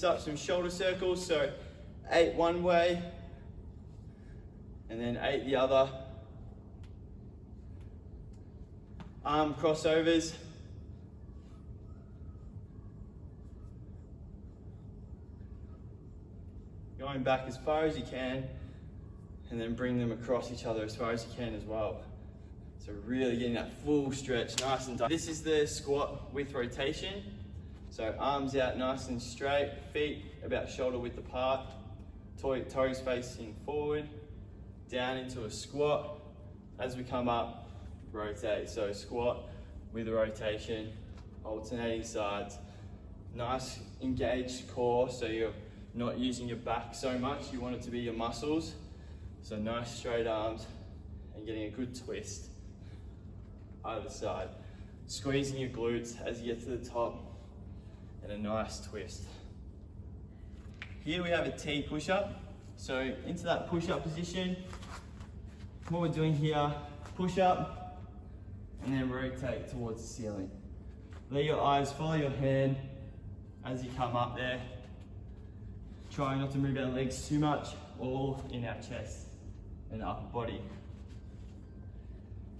Up some shoulder circles, so 8 one way and then 8 the other. Arm crossovers. Going back as far as you can and then bring them across each other as far as you can as well. So really getting that full stretch, nice and tight. This is the squat with rotation. So arms out nice and straight, feet about shoulder width apart, toes facing forward, down into a squat. As we come up, rotate. So squat with a rotation, alternating sides. Nice engaged core, so you're not using your back so much, you want it to be your muscles. So nice straight arms and getting a good twist either side. Squeezing your glutes as you get to the top and a nice twist. Here we have a T push-up. So into that push-up position, what we're doing here, push up and then rotate towards the ceiling. Let your eyes follow your hand as you come up there. Try not to move our legs too much, all in our chest and upper body.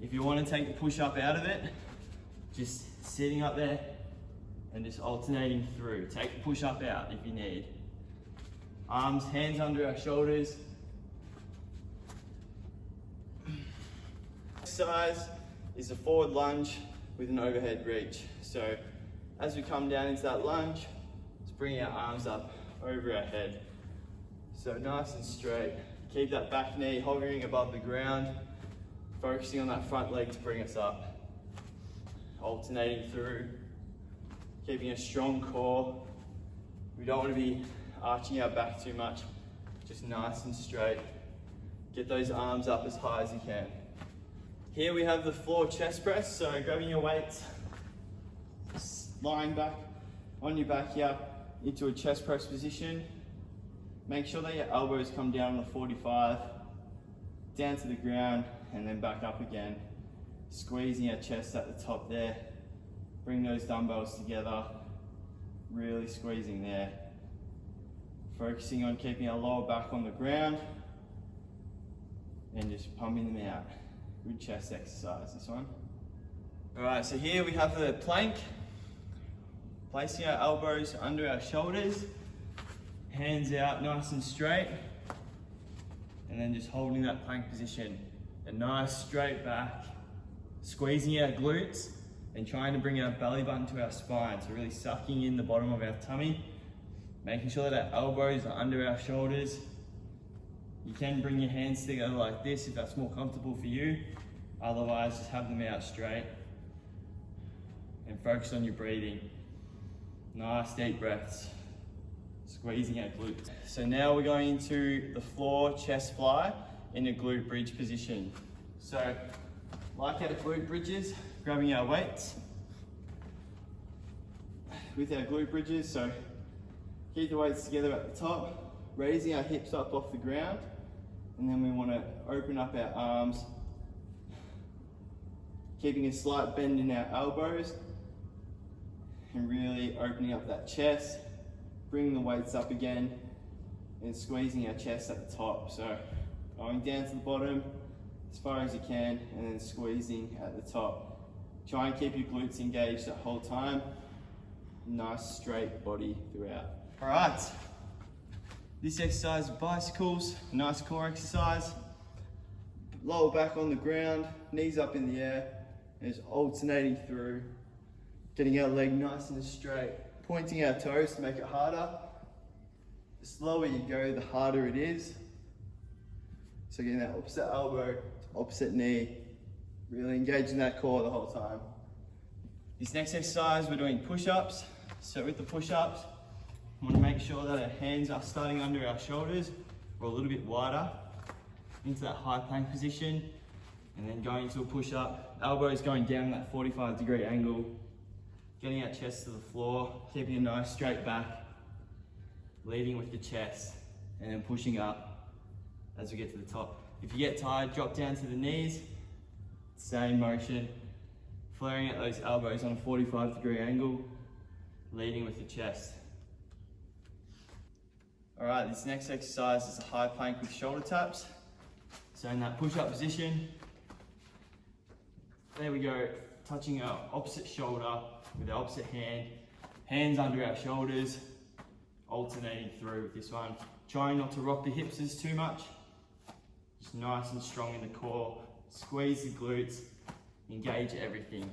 If you want to take the push-up out of it, just sitting up there and just alternating through. Take the push-up out if you need. Arms, hands under our shoulders. Exercise is a forward lunge with an overhead reach. So as we come down into that lunge, let's bring our arms up over our head. So nice and straight. Keep that back knee hovering above the ground, focusing on that front leg to bring us up. Alternating through, keeping a strong core. We don't want to be arching our back too much, just nice and straight. Get those arms up as high as you can. Here we have the floor chest press, so grabbing your weights, lying back on your back here into a chest press position. Make sure that your elbows come down on the 45, down to the ground, and then back up again. Squeezing our chest at the top there. Bring those dumbbells together, really squeezing there. Focusing on keeping our lower back on the ground and just pumping them out. Good chest exercise, this one. All right, so here we have the plank. Placing our elbows under our shoulders, hands out nice and straight, and then just holding that plank position. A nice straight back, squeezing our glutes and trying to bring our belly button to our spine. So really sucking in the bottom of our tummy, making sure that our elbows are under our shoulders. You can bring your hands together like this if that's more comfortable for you. Otherwise, just have them out straight and focus on your breathing. Nice deep breaths, squeezing our glutes. So now we're going into the floor chest fly in a glute bridge position. So like our glute bridges, grabbing our weights with our glute bridges. So keep the weights together at the top, raising our hips up off the ground, and then we want to open up our arms, keeping a slight bend in our elbows, and really opening up that chest, bringing the weights up again, and squeezing our chest at the top. So going down to the bottom as far as you can, and then squeezing at the top. Try and keep your glutes engaged that whole time. Nice straight body throughout. All right, this exercise is bicycles, a nice core exercise. Lower back on the ground, knees up in the air, and just alternating through. Getting our leg nice and straight, pointing our toes to make it harder. The slower you go, the harder it is. So getting that opposite elbow, opposite knee, really engaging that core the whole time. This next exercise, we're doing push-ups. So with the push-ups, we want to make sure that our hands are starting under our shoulders or a little bit wider into that high plank position, and then going into a push-up, elbows going down that 45-degree angle. Getting our chest to the floor, keeping a nice straight back, leading with the chest, and then pushing up as we get to the top. If you get tired, drop down to the knees, same motion, flaring at those elbows on a 45-degree angle, leading with the chest. All right, this next exercise is a high plank with shoulder taps. So in that push-up position, there we go, touching our opposite shoulder with our opposite hand, hands under our shoulders, alternating through with this one. Trying not to rock the hips as too much. Just nice and strong in the core. Squeeze the glutes, engage everything.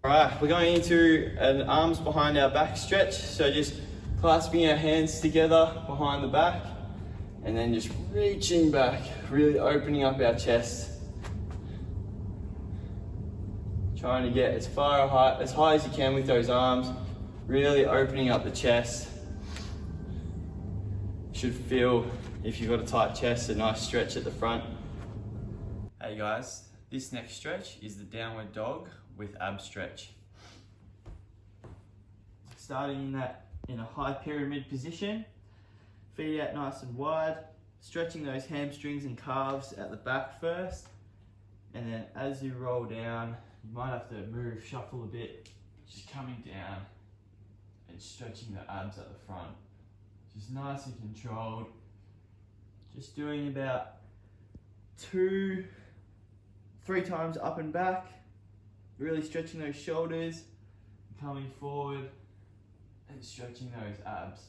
All right, we're going into an arms behind our back stretch. So just clasping our hands together behind the back and then just reaching back, really opening up our chest. Trying to get as high as you can with those arms, really opening up the chest. Should feel, if you've got a tight chest, a nice stretch at the front. Hey guys, this next stretch is the downward dog with ab stretch. Starting in a high pyramid position, feet out nice and wide, stretching those hamstrings and calves at the back first, and then as you roll down, you might have to move, shuffle a bit, just coming down and stretching the abs at the front. Just nice and controlled. Just doing about 2-3 times up and back, really stretching those shoulders, coming forward and stretching those abs.